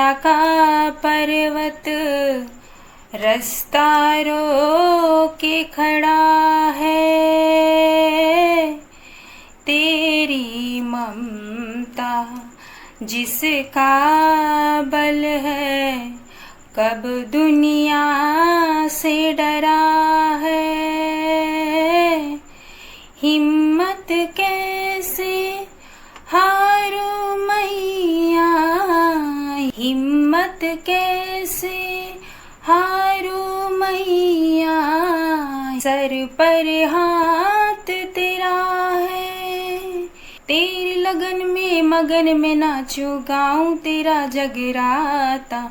दया का पर्वत रास्ता रोके खड़ा है। तेरी ममता जिसका बल है, कब दुनिया से डरा है। हिम्मत कैसे हारू मैया, हिम्मत कैसे हारू मैया, सर पर हाथ तेरा है। तेरी लगन में मगन में नाचूं गाऊं तेरा जगराता,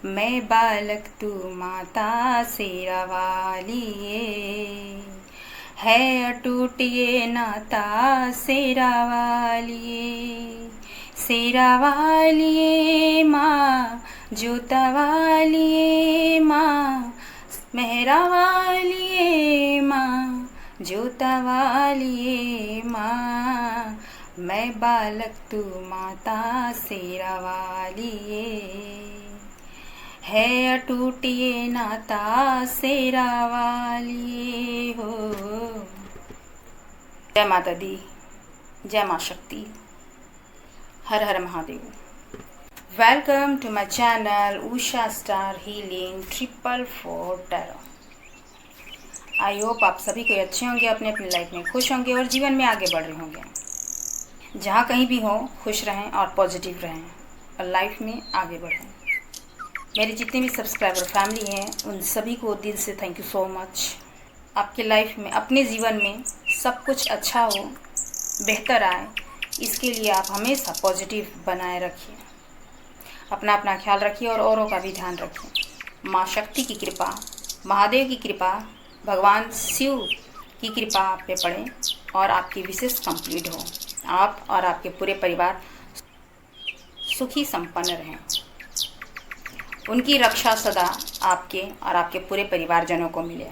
मैं बालक तू माता शेरा वालिए, है अटूट ये नाता शेरा वालिए। शेरा वालिए माँ, जोता वालिए माँ, मेहरा वालिए माँ, जोता वालिए माँ, मैं बालक तू माता शेरा वालिए, है अटूट ये नाता शेरा वालिए हो। जय माता दी, जय माँ शक्ति, हर हर Mahadev. Welcome to my channel Usha star healing 444 tarot. I hope आप सभी कोई अच्छे होंगे, अपने अपनी लाइफ में खुश होंगे और जीवन में आगे बढ़ रहे होंगे। जहाँ कहीं भी हो खुश रहें और पॉजिटिव रहें और लाइफ में आगे बढ़ें। मेरे जितने भी सब्सक्राइबर फैमिली हैं उन सभी को दिल से थैंक यू सो मच। आपके लाइफ में, अपने जीवन में सब कुछ अच्छा हो, बेहतर आए, इसके लिए आप हमेशा पॉजिटिव बनाए रखिए। अपना अपना ख्याल रखिए और औरों का भी ध्यान रखिए। माँ शक्ति की कृपा, महादेव की कृपा, भगवान शिव की कृपा आप पे पड़े और आपकी विशेष कंप्लीट हो। आप और आपके पूरे परिवार सुखी संपन्न रहें। उनकी रक्षा सदा आपके और आपके पूरे परिवारजनों को मिले।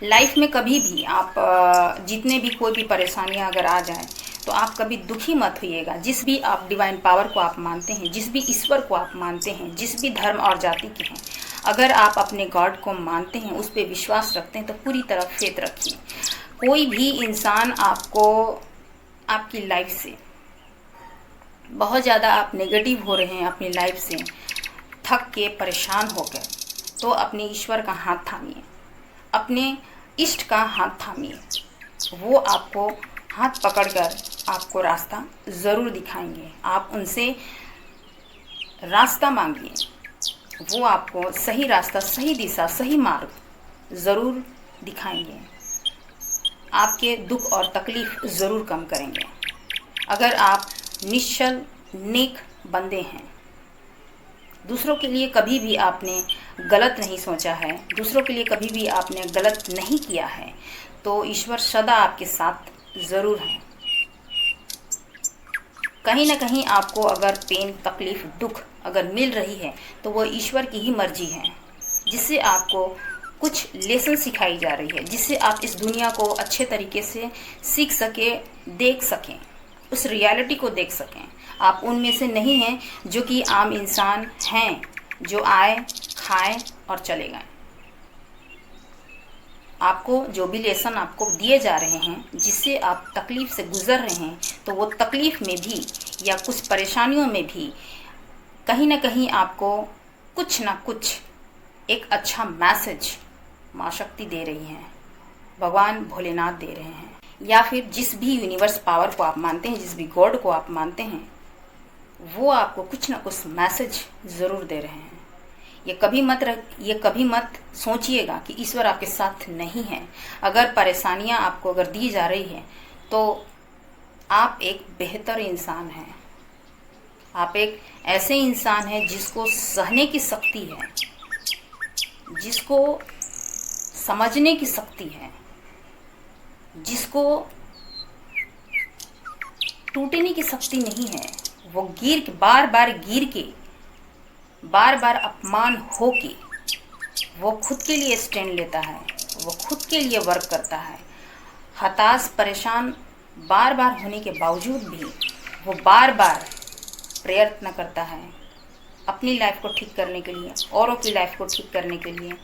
लाइफ में कभी भी आप जितने भी कोई भी परेशानियां अगर आ जाए तो आप कभी दुखी मत होइएगा। जिस भी आप डिवाइन पावर को आप मानते हैं, जिस भी ईश्वर को आप मानते हैं, जिस भी धर्म और जाति के हैं, अगर आप अपने गॉड को मानते हैं, उस पर विश्वास रखते हैं तो पूरी तरह फेथ रखिए। कोई भी इंसान आपको आपकी लाइफ से बहुत ज़्यादा आप नेगेटिव हो रहे हैं, अपनी लाइफ से थक के परेशान हो गए, तो अपने ईश्वर का हाथ थामिए, अपने इष्ट का हाथ थामिए। वो आपको हाथ पकड़कर आपको रास्ता ज़रूर दिखाएंगे। आप उनसे रास्ता मांगिए, वो आपको सही रास्ता, सही दिशा, सही मार्ग ज़रूर दिखाएंगे। आपके दुख और तकलीफ़ ज़रूर कम करेंगे। अगर आप निश्चल नेक बंदे हैं, दूसरों के लिए कभी भी आपने गलत नहीं सोचा है, दूसरों के लिए कभी भी आपने गलत नहीं किया है, तो ईश्वर सदा आपके साथ ज़रूर है। कहीं ना कहीं आपको अगर पेन, तकलीफ़, दुख अगर मिल रही है तो वो ईश्वर की ही मर्जी है, जिससे आपको कुछ लेसन सिखाई जा रही है, जिससे आप इस दुनिया को अच्छे तरीके से सीख सके, देख सकें, उस रियलिटी को देख सकें। आप उनमें से नहीं हैं जो कि आम इंसान हैं, जो आए, खाएं और चले गए। आपको जो भी लेसन आपको दिए जा रहे हैं, जिससे आप तकलीफ़ से गुज़र रहे हैं, तो वो तकलीफ़ में भी या कुछ परेशानियों में भी कहीं ना कहीं आपको कुछ ना कुछ एक अच्छा मैसेज माँ शक्ति दे रही हैं, भगवान भोलेनाथ दे रहे हैं, या फिर जिस भी यूनिवर्स पावर को आप मानते हैं, जिस भी गॉड को आप मानते हैं, वो आपको कुछ ना कुछ मैसेज ज़रूर दे रहे हैं। ये कभी मत सोचिएगा कि ईश्वर आपके साथ नहीं है। अगर परेशानियां आपको अगर दी जा रही है तो आप एक बेहतर इंसान हैं। आप एक ऐसे इंसान हैं जिसको सहने की शक्ति है, जिसको समझने की शक्ति है, जिसको टूटने की शक्ति नहीं है। वो बार बार अपमान हो के वो खुद के लिए स्टैंड लेता है, वो खुद के लिए वर्क करता है। हताश, परेशान बार बार होने के बावजूद भी वो बार बार प्रयत्न करता है अपनी लाइफ को ठीक करने के लिए, औरों की लाइफ को ठीक करने के लिए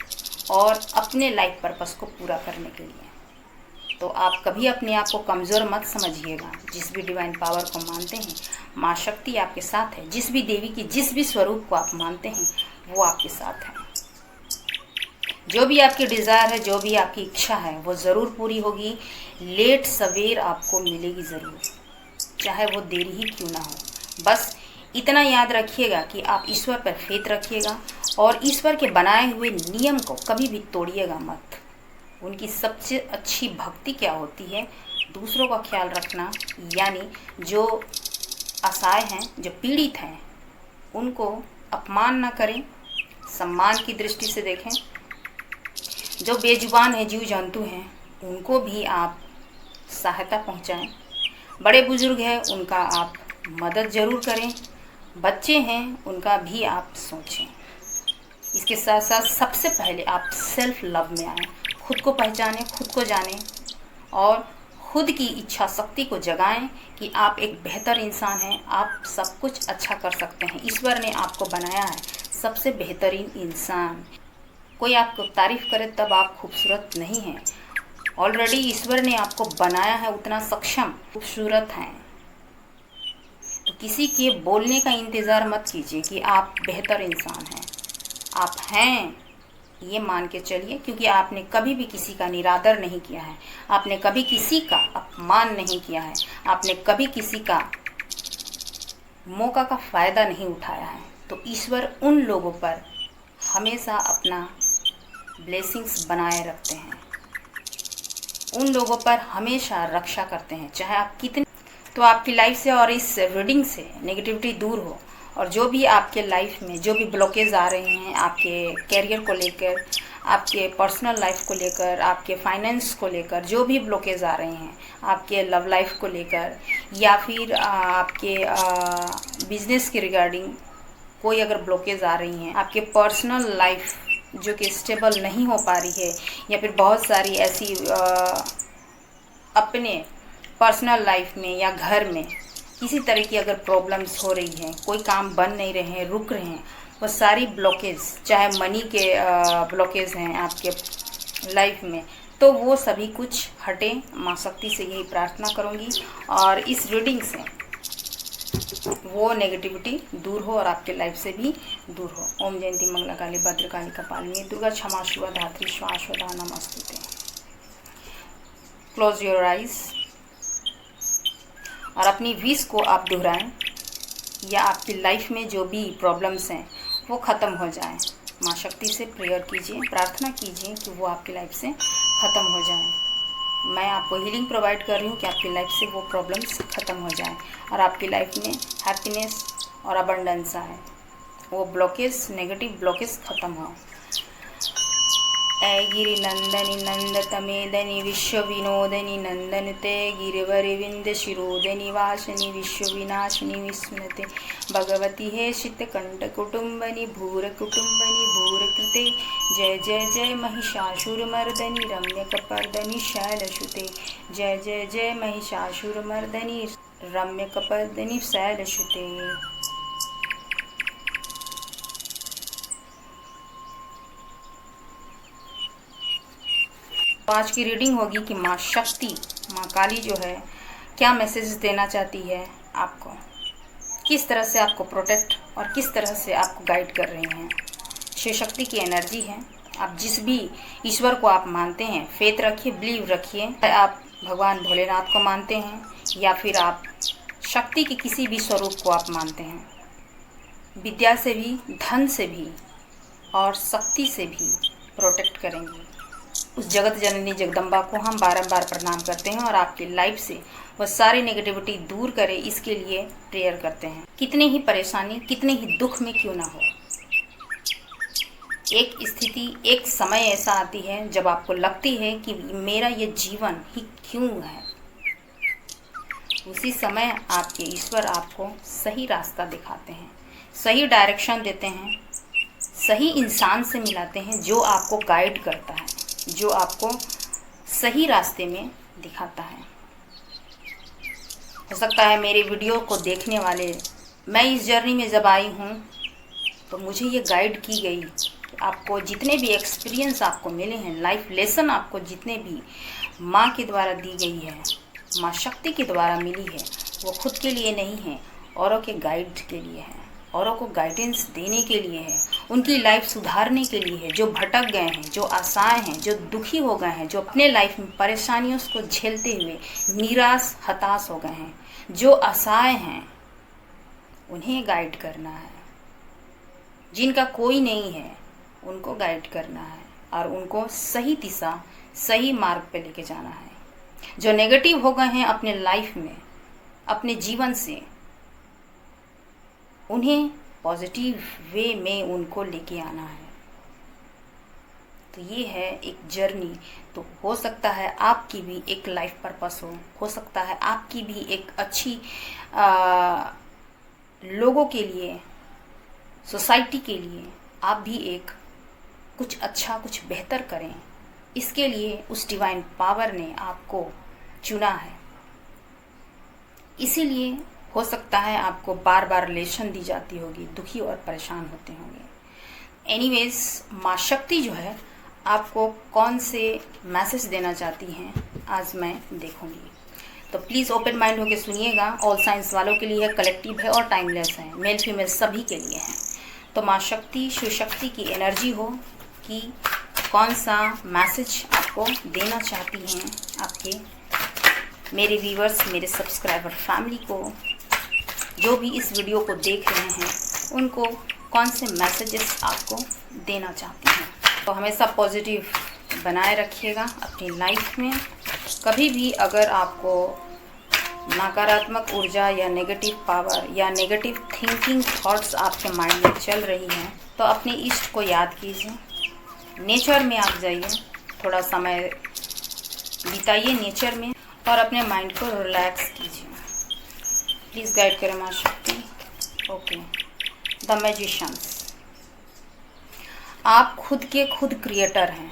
और अपने लाइफ पर्पस को पूरा करने के लिए। तो आप कभी अपने आप को कमज़ोर मत समझिएगा। जिस भी डिवाइन पावर को मानते हैं, माँ शक्ति आपके साथ है। जिस भी देवी की जिस भी स्वरूप को आप मानते हैं वो आपके साथ है। जो भी आपकी डिज़ायर है, जो भी आपकी इच्छा है, वो ज़रूर पूरी होगी। लेट सवेर आपको मिलेगी ज़रूर, चाहे वो देरी ही क्यों ना हो। बस इतना याद रखिएगा कि आप ईश्वर पर फेथ रखिएगा और ईश्वर के बनाए हुए नियम को कभी भी तोड़िएगा मत। उनकी सबसे अच्छी भक्ति क्या होती है? दूसरों का ख्याल रखना, यानी जो असहाय हैं, जो पीड़ित हैं, उनको अपमान ना करें, सम्मान की दृष्टि से देखें। जो बेजुबान हैं, जीव जंतु हैं, उनको भी आप सहायता पहुंचाएं। बड़े बुजुर्ग हैं, उनका आप मदद ज़रूर करें। बच्चे हैं, उनका भी आप सोचें। इसके साथ साथ सबसे पहले आप सेल्फ लव में आएँ। खुद को पहचानें, खुद को जानें और खुद की इच्छा शक्ति को जगाएं कि आप एक बेहतर इंसान हैं। आप सब कुछ अच्छा कर सकते हैं। ईश्वर ने आपको बनाया है सबसे बेहतरीन इंसान। कोई आपको तारीफ़ करे तब आप खूबसूरत नहीं हैं। ऑलरेडी ईश्वर ने आपको बनाया है उतना सक्षम, खूबसूरत हैं। तो किसी के बोलने का इंतज़ार मत कीजिए कि आप बेहतर इंसान हैं। आप हैं, ये मान के चलिए, क्योंकि आपने कभी भी किसी का निरादर नहीं किया है। आपने कभी किसी का अपमान नहीं किया है। आपने कभी किसी का मौका का फ़ायदा नहीं उठाया है। तो ईश्वर उन लोगों पर हमेशा अपना ब्लेसिंग्स बनाए रखते हैं, उन लोगों पर हमेशा रक्षा करते हैं, चाहे आप कितने। तो आपकी लाइफ से और इस रीडिंग से नेगेटिविटी दूर हो और जो भी आपके लाइफ में जो भी ब्लॉकेज आ रहे हैं, आपके कैरियर को लेकर, आपके पर्सनल लाइफ को लेकर, आपके फाइनेंस को लेकर, जो भी ब्लॉकेज आ रहे हैं, आपके लव लाइफ को लेकर या फिर आपके बिजनेस के रिगार्डिंग कोई अगर ब्लॉकेज आ रही हैं, आपके पर्सनल लाइफ जो कि स्टेबल नहीं हो पा रही है, या फिर बहुत सारी ऐसी अपने पर्सनल लाइफ में या घर में किसी तरह की अगर प्रॉब्लम्स हो रही हैं, कोई काम बन नहीं रहे हैं, रुक रहे हैं, वो सारी ब्लॉकेज, चाहे मनी के ब्लॉकेज हैं आपके लाइफ में, तो वो सभी कुछ हटे। माँ शक्ति से यही प्रार्थना करूँगी और इस रीडिंग से वो नेगेटिविटी दूर हो और आपके लाइफ से भी दूर हो। ओम जयंती मंगला काली भद्रकाली कपालिनी दुर्गा क्षमा शिवा धात्री श्वासवदा नमस्तुते। क्लोज योर आइज और अपनी विश को आप दोहराएं या आपकी लाइफ में जो भी प्रॉब्लम्स हैं वो ख़त्म हो जाएं। माँ शक्ति से प्रेयर कीजिए, प्रार्थना कीजिए कि वो आपकी लाइफ से ख़त्म हो जाएं। मैं आपको हीलिंग प्रोवाइड कर रही हूँ कि आपकी लाइफ से वो प्रॉब्लम्स ख़त्म हो जाएं और आपकी लाइफ में हैप्पीनेस और अबंडेंस आए। वो ब्लॉकेज, नेगेटिव ब्लॉकेज ख़त्म हो। ऐ गिरि नंदनी नंदतमेदनी विश्व विनोदनी नंदनुते गिरिवरविंद शिरोदनी वासनी विश्व विनाशिनी विस्मृते भगवती हे शीतकंठ कुटुंबनी भूर कुटुंबनी भूर कृते जय जय जय महिषासुरमर्दनी रम्यकपर्दनी शैलसुते जय जय जय महिषासुरमर्दनी रम्यकपर्दनी शैलसुते। आज की रीडिंग होगी कि माँ शक्ति, माँ काली जो है क्या मैसेज देना चाहती है आपको, किस तरह से आपको प्रोटेक्ट और किस तरह से आपको गाइड कर रही हैं। शिव शक्ति की एनर्जी है। आप जिस भी ईश्वर को आप मानते हैं, फेथ रखिए, बिलीव रखिए। आप भगवान भोलेनाथ को मानते हैं या फिर आप शक्ति के किसी भी स्वरूप को आप मानते हैं, विद्या से भी, धन से भी और शक्ति से भी प्रोटेक्ट करेंगी। उस जगत जननी जगदम्बा को हम बारंबार प्रणाम करते हैं और आपकी लाइफ से वह सारी नेगेटिविटी दूर करे, इसके लिए प्रेयर करते हैं। कितनी ही परेशानी, कितने ही दुख में क्यों ना हो, एक स्थिति, एक समय ऐसा आती है जब आपको लगती है कि मेरा ये जीवन ही क्यों है। उसी समय आपके ईश्वर आपको सही रास्ता दिखाते हैं, सही डायरेक्शन देते हैं, सही इंसान से मिलाते हैं जो आपको गाइड करता है, जो आपको सही रास्ते में दिखाता है। हो सकता है मेरे वीडियो को देखने वाले, मैं इस जर्नी में जब आई हूँ तो मुझे ये गाइड की गई, आपको जितने भी एक्सपीरियंस आपको मिले हैं, लाइफ लेसन आपको जितने भी माँ के द्वारा दी गई है, माँ शक्ति के द्वारा मिली है, वो खुद के लिए नहीं है, औरों के गाइड के लिए है, औरों को गाइडेंस देने के लिए है, उनकी लाइफ सुधारने के लिए है, जो भटक गए हैं, जो आशाएं हैं, जो दुखी हो गए हैं, जो अपने लाइफ में परेशानियों को झेलते हुए निराश हताश हो गए हैं, जो आशाएं हैं, उन्हें गाइड करना है। जिनका कोई नहीं है उनको गाइड करना है और उनको सही दिशा, सही मार्ग पे लेके जाना है। जो नेगेटिव हो गए हैं अपने लाइफ में, अपने जीवन से, उन्हें पॉजिटिव वे में उनको लेके आना है। तो ये है एक जर्नी। तो हो सकता है आपकी भी एक लाइफ पर्पस हो सकता है आपकी भी एक अच्छी लोगों के लिए, सोसाइटी के लिए आप भी एक कुछ अच्छा, कुछ बेहतर करें। इसके लिए उस डिवाइन पावर ने आपको चुना है। इसीलिए हो सकता है आपको बार बार रिलेशन दी जाती होगी, दुखी और परेशान होते होंगे। एनीवेज, माँ शक्ति जो है आपको कौन से मैसेज देना चाहती हैं आज मैं देखूंगी। तो प्लीज़ ओपन माइंड होकर सुनिएगा। ऑल साइंस वालों के लिए कलेक्टिव है और टाइमलेस है, मेल फीमेल सभी के लिए है। तो माँ शक्ति, शिव शक्ति की एनर्जी हो कि कौन सा मैसेज आपको देना चाहती हैं आपके मेरे व्यूवर्स, मेरे सब्सक्राइबर फैमिली को, जो भी इस वीडियो को देख रहे हैं, उनको कौन से मैसेजेस आपको देना चाहती हैं। तो हमेशा पॉजिटिव बनाए रखिएगा अपनी लाइफ में। कभी भी अगर आपको नकारात्मक ऊर्जा या नेगेटिव पावर या नेगेटिव थिंकिंग थॉट्स आपके माइंड में चल रही हैं, तो अपने इष्ट को याद कीजिए, नेचर में आप जाइए, थोड़ा समय बिताइए नेचर में और अपने माइंड को रिलैक्स कीजिए। प्लीज़ गाइड करें माँ शक्ति। Okay, the magicians. आप खुद के खुद क्रिएटर हैं।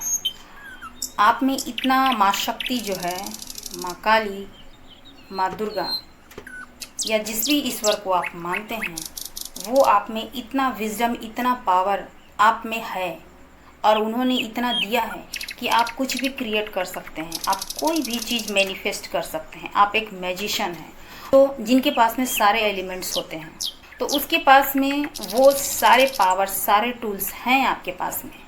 आप में इतना माँ शक्ति जो है, माँ काली, माँ दुर्गा या जिस भी ईश्वर को आप मानते हैं, वो आप में इतना विजडम, इतना पावर आप में है और उन्होंने इतना दिया है कि आप कुछ भी क्रिएट कर सकते हैं, आप कोई भी चीज़ मैनिफेस्ट कर सकते हैं। आप एक मैजिशियन हैं। तो जिनके पास में सारे एलिमेंट्स होते हैं, तो उसके पास में वो सारे पावर, सारे टूल्स हैं आपके पास में,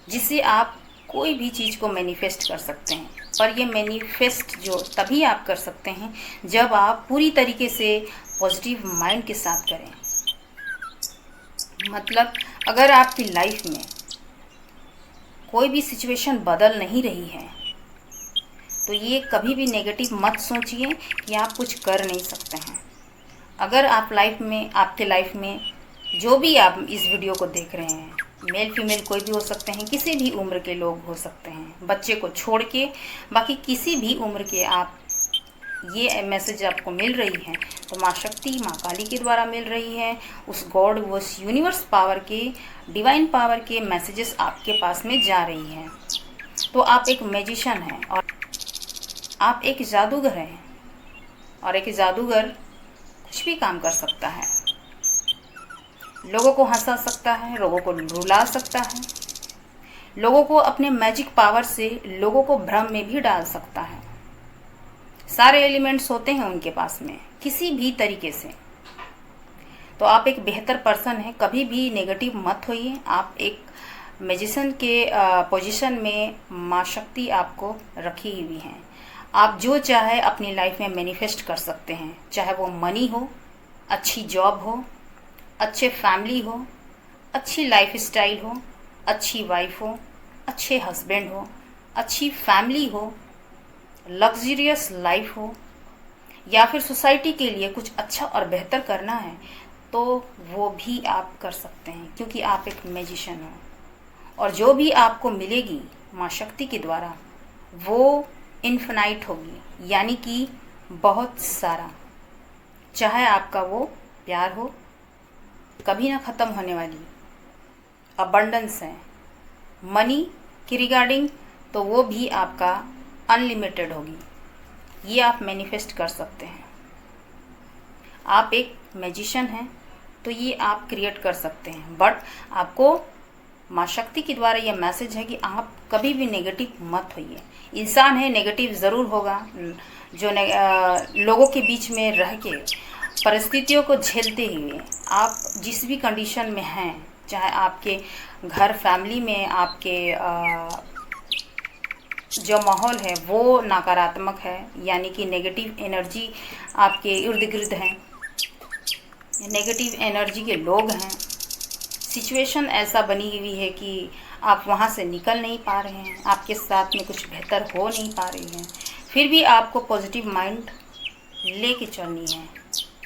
जिससे आप कोई भी चीज़ को मैनिफेस्ट कर सकते हैं। पर ये मैनिफेस्ट जो तभी आप कर सकते हैं जब आप पूरी तरीके से पॉजिटिव माइंड के साथ करें। मतलब अगर आपकी लाइफ में कोई भी सिचुएशन बदल नहीं रही है, तो ये कभी भी नेगेटिव मत सोचिए कि आप कुछ कर नहीं सकते हैं। अगर आप लाइफ में, आपके लाइफ में जो भी आप इस वीडियो को देख रहे हैं, मेल फीमेल कोई भी हो सकते हैं, किसी भी उम्र के लोग हो सकते हैं, बच्चे को छोड़ के बाकी किसी भी उम्र के आप ये मैसेज आपको मिल रही है, तो माँ शक्ति, माँ काली के द्वारा मिल रही है। उस गॉड, उस यूनिवर्स पावर के, डिवाइन पावर के मैसेजेस आपके पास में जा रही हैं। तो आप एक मैजिशियन हैं और आप एक जादूगर हैं, और एक जादूगर कुछ भी काम कर सकता है। लोगों को हंसा सकता है, लोगों को रुला सकता है, लोगों को अपने मैजिक पावर से लोगों को भ्रम में भी डाल सकता है। सारे एलिमेंट्स होते हैं उनके पास में किसी भी तरीके से। तो आप एक बेहतर पर्सन हैं, कभी भी नेगेटिव मत होइए। आप एक मैजिशियन के पोजीशन में माँ शक्ति आपको रखी हुई हैं। आप जो चाहे अपनी लाइफ में मैनिफेस्ट कर सकते हैं, चाहे वो मनी हो, अच्छी जॉब हो, अच्छे फैमिली हो, अच्छी लाइफ स्टाइल हो, अच्छी वाइफ हो, अच्छे हस्बैंड हो, अच्छी फैमिली हो, लग्जरियस लाइफ हो, या फिर सोसाइटी के लिए कुछ अच्छा और बेहतर करना है, तो वो भी आप कर सकते हैं, क्योंकि आप एक मैजिशियन हो। और जो भी आपको मिलेगी माँ शक्ति के द्वारा, वो इन्फिनाइट होगी, यानी कि बहुत सारा। चाहे आपका वो प्यार हो, कभी ना ख़त्म होने वाली अबंडेंस है। मनी की रिगार्डिंग, तो वो भी आपका अनलिमिटेड होगी। ये आप मैनिफेस्ट कर सकते हैं। आप एक मैजिशियन हैं तो ये आप क्रिएट कर सकते हैं। बट आपको माँ शक्ति के द्वारा यह मैसेज है कि आप कभी भी नेगेटिव मत होइए। इंसान है, नेगेटिव ज़रूर होगा। जो लोगों के बीच में रह के परिस्थितियों को झेलते हुए आप जिस भी कंडीशन में हैं, चाहे आपके घर फैमिली में आपके जो माहौल है वो नकारात्मक है, यानी कि नेगेटिव एनर्जी आपके इर्द गिर्द हैं, नेगेटिव एनर्जी के लोग हैं, सिचुएशन ऐसा बनी हुई है कि आप वहाँ से निकल नहीं पा रहे हैं, आपके साथ में कुछ बेहतर हो नहीं पा रही है, फिर भी आपको पॉजिटिव माइंड लेके चलनी है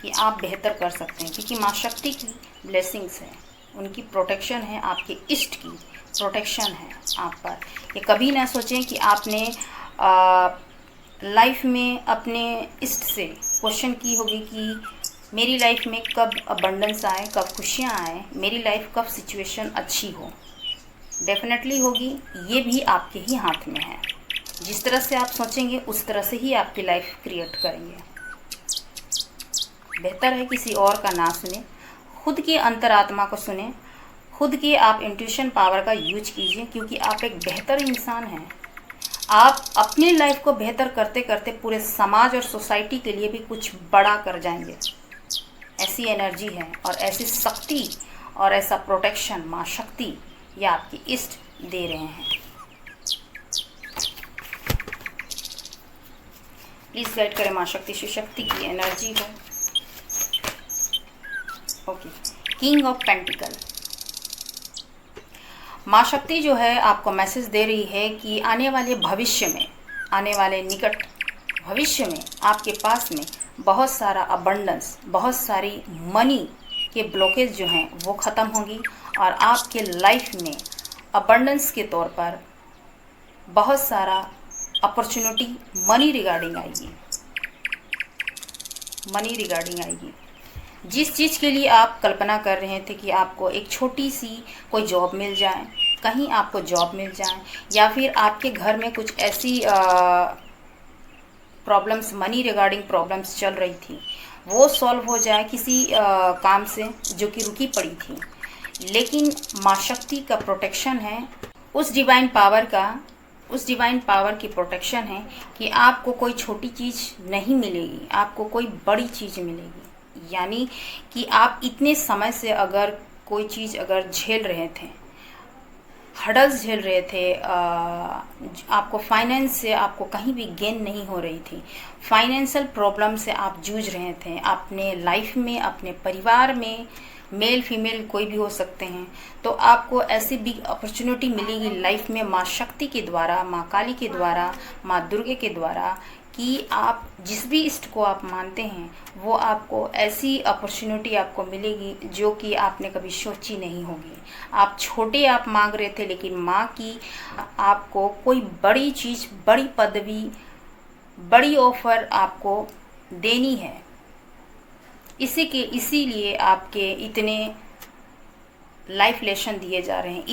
कि आप बेहतर कर सकते हैं। क्योंकि माँ शक्ति की ब्लेसिंग्स है, उनकी प्रोटेक्शन है, आपके इष्ट की प्रोटेक्शन है आप पर। ये कभी ना सोचें कि आपने लाइफ में अपने इष्ट से क्वेश्चन की होगी कि मेरी लाइफ में कब अबंडेंस आए, कब खुशियाँ आए, मेरी लाइफ कब सिचुएशन अच्छी हो। डेफिनेटली होगी, ये भी आपके ही हाथ में है। जिस तरह से आप सोचेंगे उस तरह से ही आपकी लाइफ क्रिएट करेंगे। बेहतर है किसी और का ना सुने, खुद की अंतरात्मा को सुने, खुद के आप इंट्यूशन पावर का यूज कीजिए, क्योंकि आप एक बेहतर इंसान हैं। आप अपनी लाइफ को बेहतर करते करते पूरे समाज और सोसाइटी के लिए भी कुछ बड़ा कर जाएंगे। ऐसी एनर्जी है और ऐसी शक्ति और ऐसा प्रोटेक्शन माँ शक्ति या आपकी इष्ट दे रहे हैं। प्लीज़ गाइड करें माँ शक्ति, शिव शक्ति की एनर्जी हो। Okay, king of pentacle. माँ शक्ति जो है आपको मैसेज दे रही है कि आने वाले भविष्य में, आने वाले निकट भविष्य में आपके पास में बहुत सारा अबंडेंस, बहुत सारी मनी के ब्लॉकेज जो हैं वो ख़त्म होंगी और आपके लाइफ में अबंडेंस के तौर पर बहुत सारा अपॉर्चुनिटी मनी रिगार्डिंग आएगी। मनी रिगार्डिंग आएगी। जिस चीज़ के लिए आप कल्पना कर रहे थे कि आपको एक छोटी सी कोई जॉब मिल जाए, कहीं आपको जॉब मिल जाए, या फिर आपके घर में कुछ ऐसी प्रॉब्लम्स, मनी रिगार्डिंग प्रॉब्लम्स चल रही थी, वो सॉल्व हो जाए किसी काम से जो कि रुकी पड़ी थी। लेकिन माँ शक्ति का प्रोटेक्शन है, उस डिवाइन पावर की प्रोटेक्शन है कि आपको कोई छोटी चीज़ नहीं मिलेगी, आपको कोई बड़ी चीज़ मिलेगी। यानी कि आप इतने समय से अगर कोई चीज़ अगर झेल रहे थे, हर्डल्स झेल रहे थे, आपको फाइनेंस से आपको कहीं भी गेन नहीं हो रही थी, फाइनेंशियल प्रॉब्लम से आप जूझ रहे थे अपने लाइफ में, अपने परिवार में, मेल फीमेल कोई भी हो सकते हैं, तो आपको ऐसी बिग अपॉर्चुनिटी मिलेगी लाइफ में माँ शक्ति के द्वारा, माँ काली के द्वारा, माँ दुर्गे के द्वारा, कि आप जिस भी इष्ट को आप मानते हैं वो आपको ऐसी अपॉर्चुनिटी आपको मिलेगी जो कि आपने कभी सोची नहीं होगी। आप छोटे आप मांग रहे थे, लेकिन माँ की आपको कोई बड़ी चीज़, बड़ी पदवी, बड़ी ऑफर आपको देनी है। इसीलिए आपके इतने लाइफ लेसन दिए जा रहे हैं,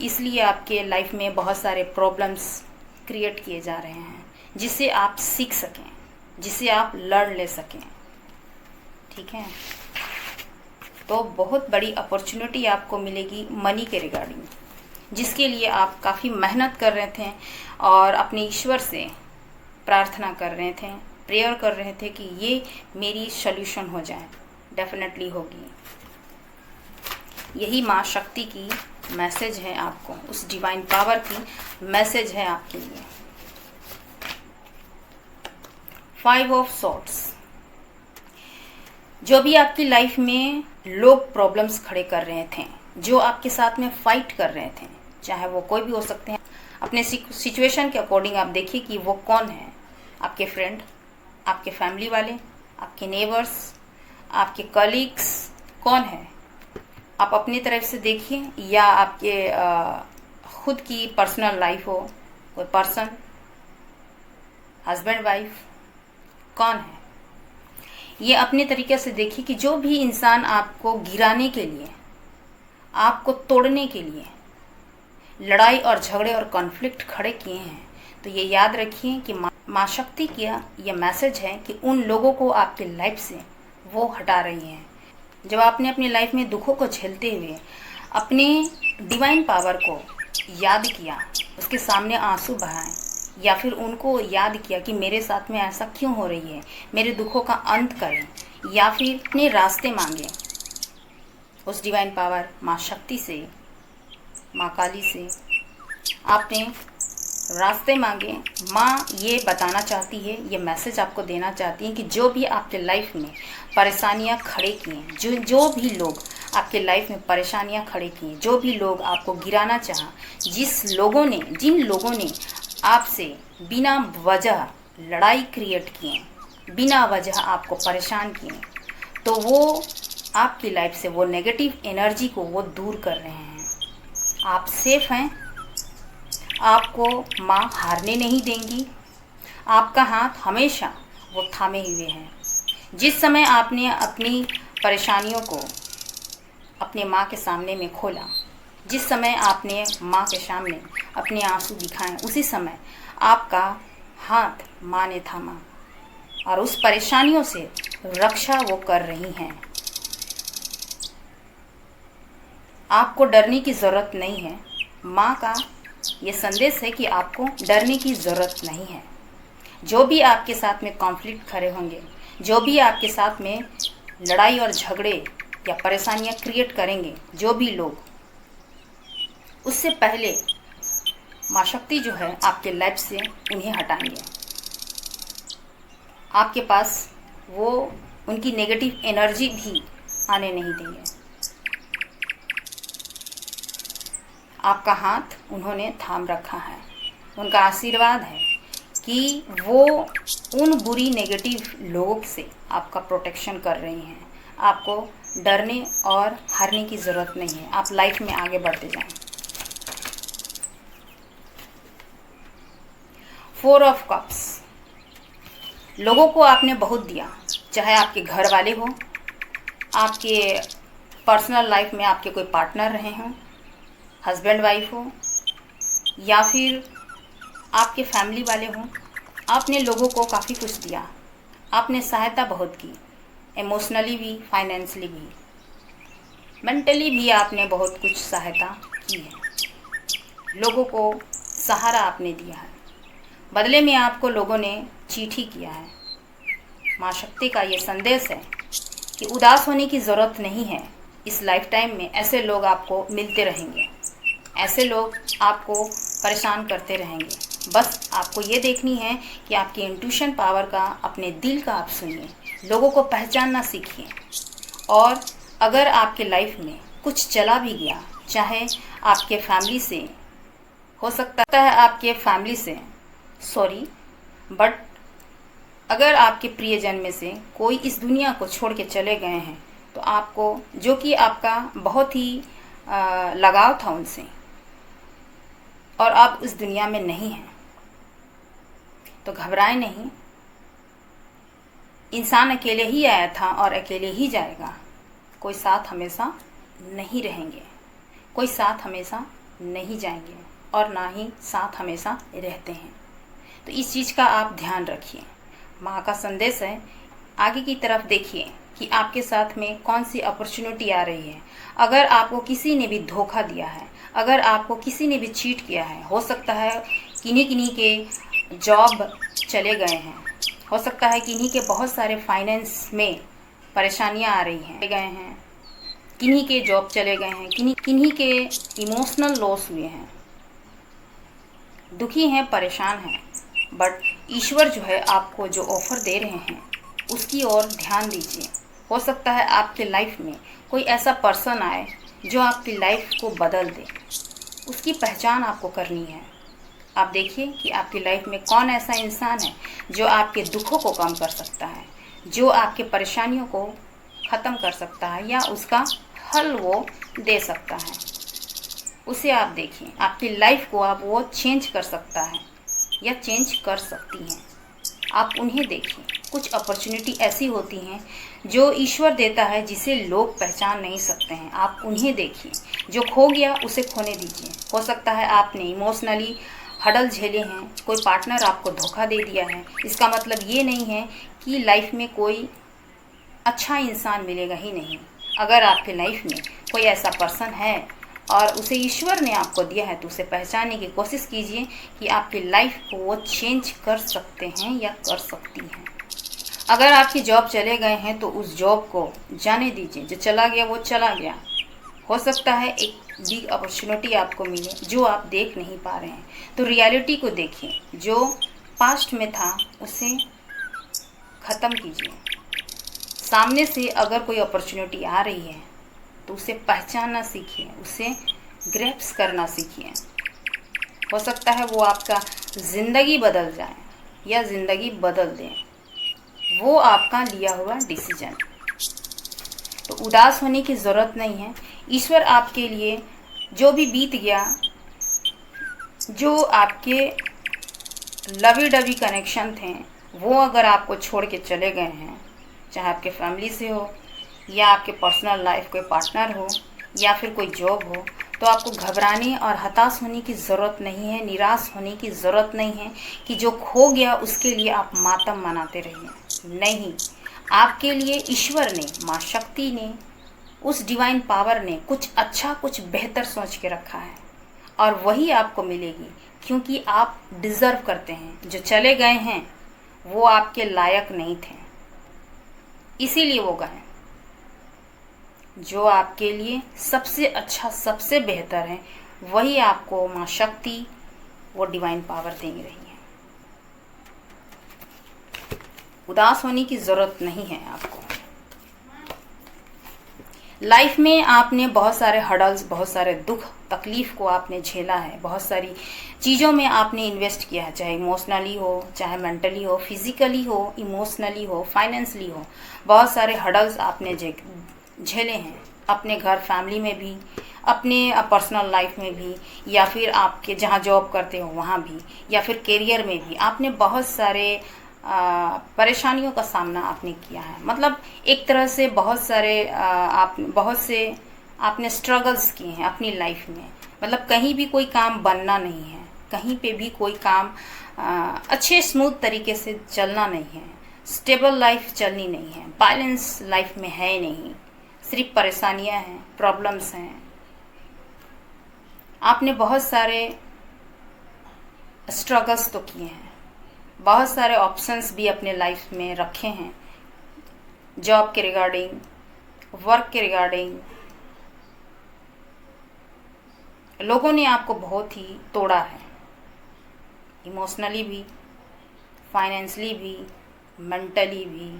इसलिए आपके लाइफ में बहुत सारे प्रॉब्लम्स क्रिएट किए जा रहे हैं, जिससे आप सीख सकें, जिससे आप लर्न ले सकें। ठीक है, तो बहुत बड़ी अपॉर्चुनिटी आपको मिलेगी मनी के रिगार्डिंग, जिसके लिए आप काफ़ी मेहनत कर रहे थे और अपने ईश्वर से प्रार्थना कर रहे थे, प्रेयर कर रहे थे कि ये मेरी सॉल्यूशन हो जाए। डेफिनेटली होगी। यही माँ शक्ति की मैसेज है आपको, उस डिवाइन पावर की मैसेज है आपके लिए। 5 ऑफ सॉर्ड्स। जो भी आपकी लाइफ में लोग प्रॉब्लम्स खड़े कर रहे थे, जो आपके साथ में फाइट कर रहे थे, चाहे वो कोई भी हो सकते हैं, अपने सिचुएशन के अकॉर्डिंग आप देखिए कि वो कौन है। आपके फ्रेंड, आपके फैमिली वाले, आपके नेबर्स, आपके कलीग्स, कौन है, आप अपनी तरफ से देखिए, या आपके खुद की पर्सनल लाइफ हो, कोई पर्सन, हस्बैंड वाइफ, कौन है, ये अपने तरीके से देखिए कि जो भी इंसान आपको गिराने के लिए, आपको तोड़ने के लिए लड़ाई और झगड़े और कॉन्फ्लिक्ट खड़े किए हैं, तो ये याद रखिए कि माँ शक्ति का ये मैसेज है कि उन लोगों को आपके लाइफ से वो हटा रही हैं। जब आपने अपनी लाइफ में दुखों को झेलते हुए अपने डिवाइन पावर को याद किया, उसके सामने आंसू बहाए, या फिर उनको याद किया कि मेरे साथ में ऐसा क्यों हो रही है, मेरे दुखों का अंत करें, या फिर अपने रास्ते मांगे उस डिवाइन पावर माँ शक्ति से, माँ काली से आपने रास्ते मांगे। माँ ये बताना चाहती है, ये मैसेज आपको देना चाहती है कि जो भी आपके लाइफ में परेशानियाँ खड़े किए, जो भी लोग आपके लाइफ में परेशानियाँ खड़े किए, जो भी लोग आपको गिराना चाहा, जिन लोगों ने आपसे बिना वजह लड़ाई क्रिएट किए, बिना वजह आपको परेशान किए, तो वो आपकी लाइफ से वो नेगेटिव एनर्जी को वो दूर कर रहे हैं। आप सेफ हैं, आपको माँ हारने नहीं देंगी, आपका हाथ हमेशा वो थामे हुए हैं। जिस समय आपने अपनी परेशानियों को अपने माँ के सामने में खोला, जिस समय आपने माँ के सामने अपने आंसू दिखाए, उसी समय आपका हाथ माँ ने थामा और उस परेशानियों से रक्षा वो कर रही हैं। आपको डरने की ज़रूरत नहीं है। माँ का ये संदेश है कि आपको डरने की ज़रूरत नहीं है। जो भी आपके साथ में कॉन्फ्लिक्ट खड़े होंगे, जो भी आपके साथ में लड़ाई और झगड़े या परेशानियां क्रिएट करेंगे, जो भी लोग, उससे पहले माँ शक्ति जो है आपके लाइफ से उन्हें हटाएंगे। आपके पास वो उनकी नेगेटिव एनर्जी भी आने नहीं देंगे। आपका हाथ उन्होंने थाम रखा है। उनका आशीर्वाद है कि वो उन बुरी नेगेटिव लोगों से आपका प्रोटेक्शन कर रही हैं। आपको डरने और हारने की ज़रूरत नहीं है। आप लाइफ में आगे बढ़ते जाएं। 4 ऑफ कप्स। लोगों को आपने बहुत दिया, चाहे आपके घर वाले हो, आपके पर्सनल लाइफ में आपके कोई पार्टनर रहे हों, हस्बैंड वाइफ हो, या फिर आपके फैमिली वाले हों। आपने लोगों को काफ़ी कुछ दिया, आपने सहायता बहुत की, इमोशनली भी, फाइनेंशियली भी, मेंटली भी आपने बहुत कुछ सहायता की है। लोगों को सहारा आपने दिया है। बदले में आपको लोगों ने चीट ही किया है। माँ शक्ति का ये संदेश है कि उदास होने की ज़रूरत नहीं है। इस लाइफ टाइम में ऐसे लोग आपको मिलते रहेंगे, ऐसे लोग आपको परेशान करते रहेंगे। बस आपको ये देखनी है कि आपकी इंट्यूशन पावर का, अपने दिल का आप सुनिए, लोगों को पहचानना सीखिए। और अगर आपके लाइफ में कुछ चला भी गया, चाहे आपके फैमिली से, हो सकता है आपके फैमिली से, बट अगर आपके प्रियजन में से कोई इस दुनिया को छोड़ के चले गए हैं, तो आपको, जो कि आपका बहुत ही लगाव था उनसे, और आप उस दुनिया में नहीं हैं, तो घबराएं नहीं। इंसान अकेले ही आया था और अकेले ही जाएगा। कोई साथ हमेशा नहीं रहेंगे, कोई साथ हमेशा नहीं जाएंगे, और ना ही साथ हमेशा रहते हैं। तो इस चीज़ का आप ध्यान रखिए। माँ का संदेश है, आगे की तरफ देखिए कि आपके साथ में कौन सी अपॉर्चुनिटी आ रही है। अगर आपको किसी ने भी धोखा दिया है, अगर आपको किसी ने भी चीट किया है, हो सकता है किन्हीं के जॉब चले गए हैं, हो सकता है किन्हीं के बहुत सारे फाइनेंस में परेशानियां आ रही हैं, गए हैं, किन्हीं के जॉब चले गए हैं, किन्हीं के इमोशनल लॉस हुए हैं, दुखी हैं, परेशान हैं। बट ईश्वर जो है आपको जो ऑफ़र दे रहे हैं, उसकी ओर ध्यान दीजिए। हो सकता है आपके लाइफ में कोई ऐसा पर्सन आए जो आपकी लाइफ को बदल दे। उसकी पहचान आपको करनी है। आप देखिए कि आपकी लाइफ में कौन ऐसा इंसान है जो आपके दुखों को कम कर सकता है, जो आपके परेशानियों को ख़त्म कर सकता है, या उसका हल वो दे सकता है। उसे आप देखिए, आपकी लाइफ को आप वो चेंज कर सकता है या चेंज कर सकती हैं। आप उन्हें देखिए। कुछ अपॉर्चुनिटी ऐसी होती हैं जो ईश्वर देता है, जिसे लोग पहचान नहीं सकते हैं। आप उन्हें देखिए। जो खो गया उसे खोने दीजिए। हो सकता है आपने इमोशनली हडल झेले हैं, कोई पार्टनर आपको धोखा दे दिया है। इसका मतलब ये नहीं है कि लाइफ में कोई अच्छा इंसान मिलेगा ही नहीं। अगर आपके लाइफ में कोई ऐसा पर्सन है और उसे ईश्वर ने आपको दिया है तो उसे पहचानने की कोशिश कीजिए कि आपकी लाइफ को वो चेंज कर सकते हैं या कर सकती हैं। अगर आपकी जॉब चले गए हैं तो उस जॉब को जाने दीजिए, जो चला गया वो चला गया। हो सकता है एक बिग अपॉर्चुनिटी आपको मिले जो आप देख नहीं पा रहे हैं। तो रियलिटी को देखिए, जो पास्ट में था उसे ख़त्म कीजिए। सामने से अगर कोई अपॉर्चुनिटी आ रही है तो उसे पहचानना सीखिए, उसे ग्रैप्स करना सीखिए। हो सकता है वो आपका ज़िंदगी बदल जाए या ज़िंदगी बदल दें, वो आपका लिया हुआ डिसीजन। तो उदास होने की ज़रूरत नहीं है। ईश्वर आपके लिए जो भी बीत गया, जो आपके लवी डवी कनेक्शन थे, वो अगर आपको छोड़ के चले गए हैं, चाहे आपके फैमिली से हो या आपके पर्सनल लाइफ कोई पार्टनर हो या फिर कोई जॉब हो, तो आपको घबराने और हताश होने की ज़रूरत नहीं है, निराश होने की ज़रूरत नहीं है कि जो खो गया उसके लिए आप मातम मनाते रहिए। नहीं, आपके लिए ईश्वर ने, माँ शक्ति ने, उस डिवाइन पावर ने कुछ अच्छा, कुछ बेहतर सोच के रखा है और वही आपको मिलेगी, क्योंकि आप डिज़र्व करते हैं। जो चले गए हैं वो आपके लायक नहीं थे, इसीलिए वो गए। जो आपके लिए सबसे अच्छा, सबसे बेहतर है, वही आपको माँ शक्ति, वो डिवाइन पावर दे रही है। उदास होने की ज़रूरत नहीं है आपको। लाइफ में आपने बहुत सारे हर्डल्स, बहुत सारे दुख तकलीफ़ को आपने झेला है, बहुत सारी चीज़ों में आपने इन्वेस्ट किया है, चाहे इमोशनली हो, चाहे मेंटली हो, फिजिकली हो, इमोशनली हो, फाइनेंशली हो। बहुत सारे हर्डल्स आपने झेले हैं, अपने घर फैमिली में भी, अपने पर्सनल लाइफ में भी, या फिर आपके जहाँ जॉब करते हो वहाँ भी, या फिर करियर में भी आपने बहुत सारे परेशानियों का सामना आपने किया है। मतलब एक तरह से बहुत से आपने स्ट्रगल्स किए हैं अपनी लाइफ में। मतलब कहीं भी कोई काम बनना नहीं है, कहीं पे भी कोई काम अच्छे स्मूथ तरीके से चलना नहीं है, स्टेबल लाइफ चलनी नहीं है, बैलेंस लाइफ में है नहीं, सिर्फ परेशानियां हैं, प्रॉब्लम्स हैं। आपने बहुत सारे स्ट्रगल्स तो किए हैं, बहुत सारे ऑप्शंस भी अपने लाइफ में रखे हैं, जॉब के रिगार्डिंग, वर्क के रिगार्डिंग। लोगों ने आपको बहुत ही तोड़ा है, इमोशनली भी, फाइनेंशली भी, मेंटली भी,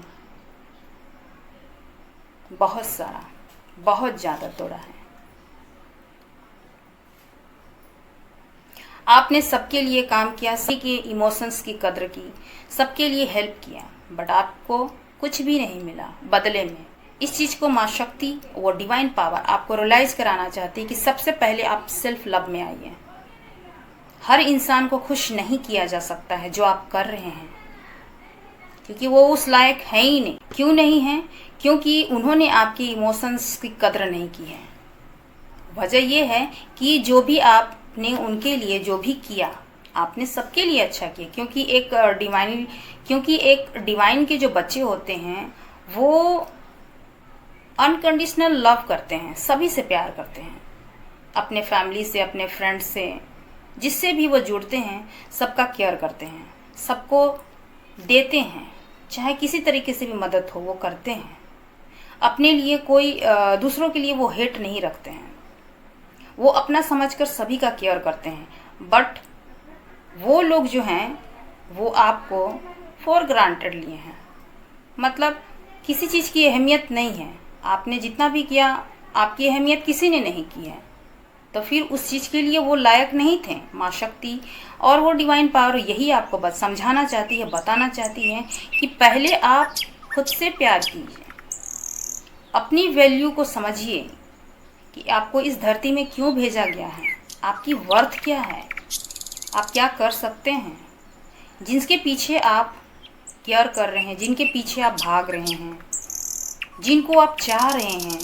बहुत सारा, बहुत ज़्यादा तोड़ा है। आपने सबके लिए काम किया, सबके इमोशंस की कदर की, सबके लिए हेल्प किया, बट आपको कुछ भी नहीं मिला बदले में। इस चीज़ को माँ शक्ति, वो डिवाइन पावर आपको रियलाइज कराना चाहती है कि सबसे पहले आप सेल्फ लव में आइए। हर इंसान को खुश नहीं किया जा सकता है जो आप कर रहे हैं, क्योंकि वो उस लायक है ही नहीं। क्यों नहीं है? क्योंकि उन्होंने आपके इमोशंस की कदर नहीं की है। वजह ये है कि जो भी आपने उनके लिए जो भी किया, आपने सबके लिए अच्छा किया, क्योंकि एक डिवाइन के जो बच्चे होते हैं वो अनकंडीशनल लव करते हैं, सभी से प्यार करते हैं, अपने फैमिली से, अपने फ्रेंड्स से, जिससे भी वो जुड़ते हैं सबका केयर करते हैं, सबको देते हैं, चाहे किसी तरीके से भी मदद हो वो करते हैं। अपने लिए कोई दूसरों के लिए वो हेट नहीं रखते हैं, वो अपना समझकर सभी का केयर करते हैं। बट वो लोग जो हैं वो आपको फॉर ग्रांटेड लिए हैं, मतलब किसी चीज़ की अहमियत नहीं है। आपने जितना भी किया, आपकी अहमियत किसी ने नहीं की है, तो फिर उस चीज़ के लिए वो लायक नहीं थे। माँ शक्ति और वो डिवाइन पावर यही आपको बस समझाना चाहती है, बताना चाहती है कि पहले आप खुद से प्यार कीजिए, अपनी वैल्यू को समझिए कि आपको इस धरती में क्यों भेजा गया है, आपकी वर्थ क्या है, आप क्या कर सकते हैं। जिनके पीछे आप केयर कर रहे हैं, जिनके पीछे आप भाग रहे हैं, जिनको आप चाह रहे हैं,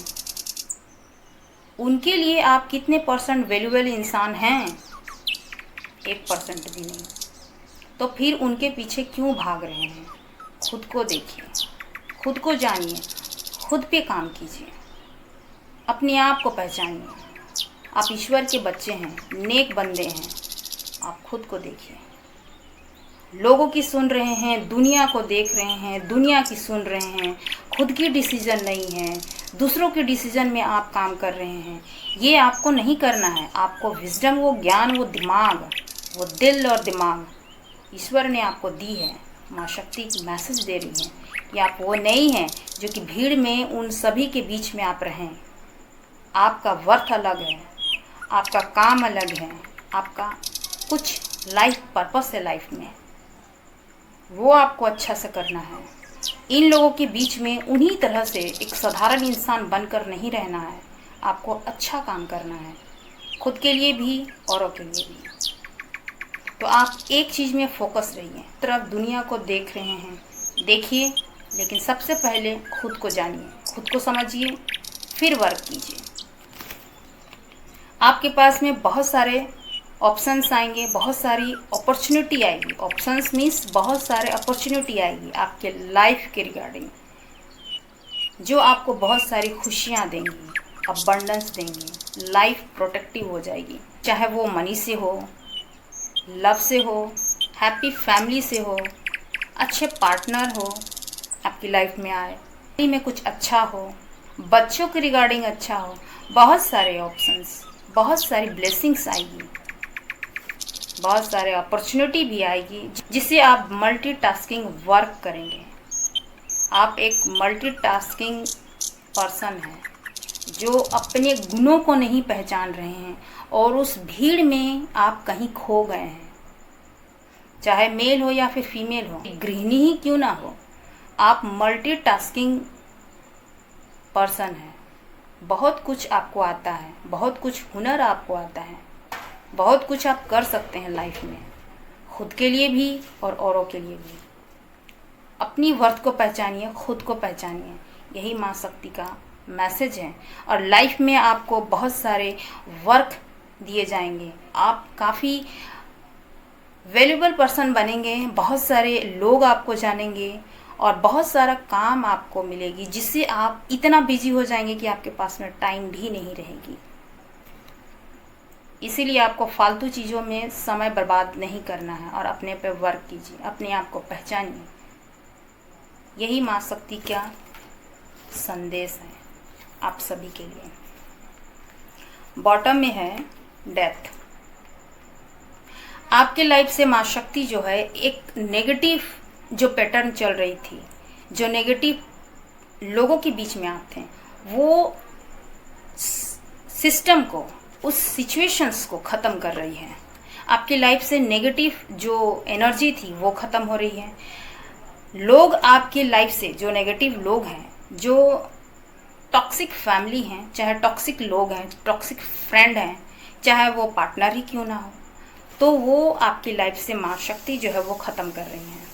उनके लिए आप कितने % वैल्यूएबल इंसान हैं? 1% भी नहीं। तो फिर उनके पीछे क्यों भाग रहे हैं? खुद को देखिए, खुद को जानिए, खुद पे काम कीजिए। अपने आप को पहचानिए। आप ईश्वर के बच्चे हैं, नेक बंदे हैं। आप खुद को देखिए। लोगों की सुन रहे हैं, दुनिया को देख रहे हैं, दुनिया की सुन रहे हैं, खुद की डिसीजन नहीं है, दूसरों के डिसीजन में आप काम कर रहे हैं। ये आपको नहीं करना है। आपको विजडम, वो ज्ञान, वो दिमाग, वो दिल और दिमाग ईश्वर ने आपको दी है। माँ शक्ति की मैसेज दे रही है कि आप वो नहीं हैं जो कि भीड़ में उन सभी के बीच में आप रहें। आपका वर्थ अलग है, आपका काम अलग है, आपका कुछ लाइफ पर्पस है लाइफ में, वो आपको अच्छा से करना है। इन लोगों के बीच में उन्हीं तरह से एक साधारण इंसान बनकर नहीं रहना है। आपको अच्छा काम करना है, खुद के लिए भी औरों के लिए भी। तो आप एक चीज़ में फोकस रहिए। तरफ दुनिया को देख रहे हैं, देखिए, लेकिन सबसे पहले खुद को जानिए, खुद को समझिए, फिर वर्क कीजिए। आपके पास में बहुत सारे ऑप्शंस आएंगे, बहुत सारी अपॉर्चुनिटी आएगी। ऑप्शंस मीन्स बहुत सारे अपॉर्चुनिटी आएगी आपके लाइफ के रिगार्डिंग, जो आपको बहुत सारी खुशियाँ देंगी, अबंडेंस देंगी, लाइफ प्रोटेक्टिव हो जाएगी। चाहे वो मनी से हो, लव से हो, हैप्पी फैमिली से हो, अच्छे पार्टनर हो आपकी लाइफ में आए, में कुछ अच्छा हो, बच्चों के रिगार्डिंग अच्छा हो। बहुत सारे ऑप्शंस, बहुत सारी ब्लेसिंग्स आएगी, बहुत सारे अपॉर्चुनिटी भी आएगी, जिससे आप मल्टीटास्किंग वर्क करेंगे। आप एक मल्टीटास्किंग पर्सन हैं जो अपने गुणों को नहीं पहचान रहे हैं और उस भीड़ में आप कहीं खो गए हैं। चाहे मेल हो या फिर फीमेल हो, गृहिणी ही क्यों ना हो, आप मल्टीटास्किंग पर्सन हैं। बहुत कुछ आपको आता है, बहुत कुछ हुनर आपको आता है, बहुत कुछ आप कर सकते हैं लाइफ में, खुद के लिए भी और औरों के लिए भी। अपनी वर्थ को पहचानिए, खुद को पहचानिए। यही माँ शक्ति का मैसेज है। और लाइफ में आपको बहुत सारे वर्क दिए जाएंगे। आप काफ़ी वैल्यूबल पर्सन बनेंगे, बहुत सारे लोग आपको जानेंगे और बहुत सारा काम आपको मिलेगी, जिससे आप इतना बिजी हो जाएंगे कि आपके पास में टाइम भी नहीं रहेगी। इसीलिए आपको फालतू चीज़ों में समय बर्बाद नहीं करना है और अपने पे वर्क कीजिए, अपने आप को पहचानिए। यही माँ शक्ति का संदेश है आप सभी के लिए। बॉटम में है डेथ। आपके लाइफ से माँ शक्ति जो है एक नेगेटिव जो पैटर्न चल रही थी, जो नेगेटिव लोगों के बीच में आप थे, वो सिस्टम को, उस सिचुएशंस को ख़त्म कर रही है। आपकी लाइफ से नेगेटिव जो एनर्जी थी वो ख़त्म हो रही है। लोग आपकी लाइफ से, जो नेगेटिव लोग हैं, जो टॉक्सिक फैमिली हैं, चाहे टॉक्सिक लोग हैं, टॉक्सिक फ्रेंड हैं, चाहे वो पार्टनर ही क्यों ना हो, तो वो आपकी लाइफ से माँ शक्ति जो है वो ख़त्म कर रही हैं।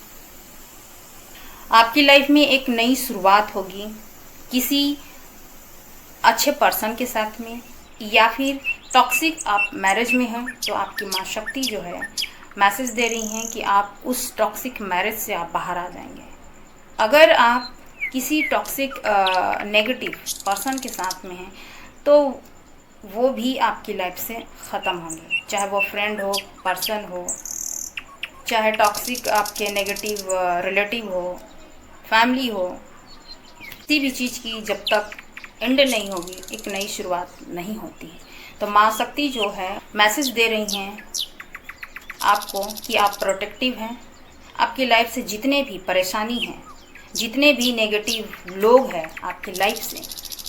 आपकी लाइफ में एक नई शुरुआत होगी किसी अच्छे पर्सन के साथ में, या फिर टॉक्सिक आप मैरिज में हैं, तो आपकी माँ शक्ति जो है मैसेज दे रही हैं कि आप उस टॉक्सिक मैरिज से आप बाहर आ जाएंगे। अगर आप किसी टॉक्सिक नेगेटिव पर्सन के साथ में हैं, तो वो भी आपकी लाइफ से ख़त्म होंगे, चाहे वो फ्रेंड हो, पर्सन हो, चाहे टॉक्सिक आपके नेगेटिव रिलेटिव हो, फैमिली हो। किसी भी चीज़ की जब तक एंड नहीं होगी, एक नई शुरुआत नहीं होती है। तो माँ शक्ति जो है मैसेज दे रही हैं आपको कि आप प्रोटेक्टिव हैं। आपकी लाइफ से जितने भी परेशानी हैं, जितने भी नेगेटिव लोग हैं आपकी लाइफ से,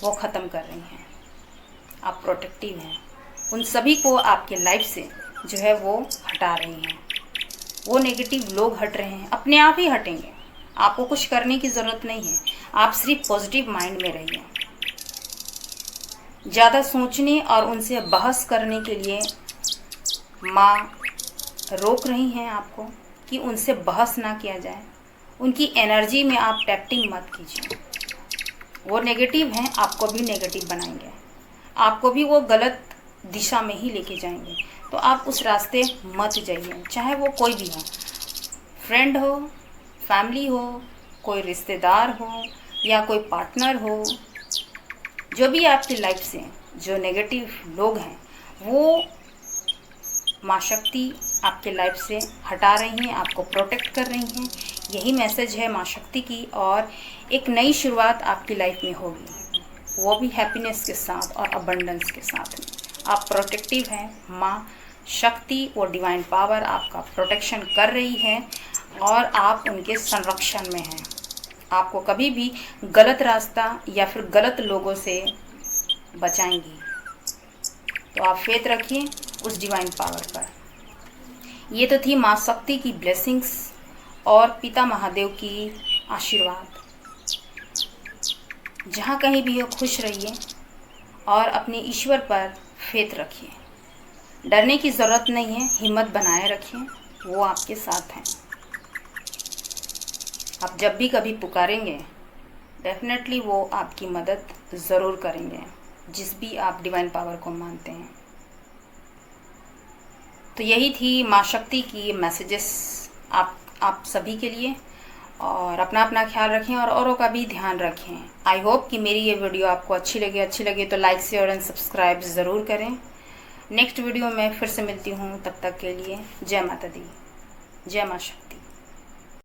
वो ख़त्म कर रही हैं। आप प्रोटेक्टिव हैं, उन सभी को आपके लाइफ से जो है वो हटा रही हैं। वो नेगेटिव लोग हट रहे हैं, अपने आप ही हटेंगे। आपको कुछ करने की ज़रूरत नहीं है, आप सिर्फ पॉजिटिव माइंड में रहिए। ज़्यादा सोचने और उनसे बहस करने के लिए माँ रोक रही हैं आपको कि उनसे बहस ना किया जाए। उनकी एनर्जी में आप टैप्टिंग मत कीजिए। वो नेगेटिव हैं, आपको भी नेगेटिव बनाएंगे, आपको भी वो गलत दिशा में ही लेके जाएंगे। तो आप उस रास्ते मत जाइए, चाहे वो कोई भी हो, फ्रेंड हो, फैमिली हो, कोई रिश्तेदार हो, या कोई पार्टनर हो। जो भी आपकी लाइफ से जो नेगेटिव लोग हैं वो माँ शक्ति आपके लाइफ से हटा रही हैं, आपको प्रोटेक्ट कर रही हैं। यही मैसेज है माँ शक्ति की, और एक नई शुरुआत आपकी लाइफ में होगी, वो भी हैप्पीनेस के साथ और अबंडेंस के साथ में। आप प्रोटेक्टिव हैं, माँ शक्ति और डिवाइन पावर आपका प्रोटेक्शन कर रही है और आप उनके संरक्षण में हैं। आपको कभी भी गलत रास्ता या फिर गलत लोगों से बचाएंगी। तो आप फेथ रखिए उस डिवाइन पावर पर। ये तो थी माँ शक्ति की ब्लेसिंग्स और पिता महादेव की आशीर्वाद। जहाँ कहीं भी हो खुश रहिए और अपने ईश्वर पर फेथ रखिए। डरने की ज़रूरत नहीं है, हिम्मत बनाए रखिए, वो आपके साथ हैं। आप जब भी कभी पुकारेंगे डेफिनेटली वो आपकी मदद ज़रूर करेंगे, जिस भी आप डिवाइन पावर को मानते हैं। तो यही थी माँ शक्ति की मैसेजेस आप सभी के लिए। और अपना अपना ख्याल रखें और औरों का भी ध्यान रखें। आई होप कि मेरी ये वीडियो आपको अच्छी लगे तो लाइक शेयर एंड सब्सक्राइब ज़रूर करें। नेक्स्ट वीडियो में फिर से मिलती हूँ, तब तक के लिए जय माता दी, जय माँ शक्ति।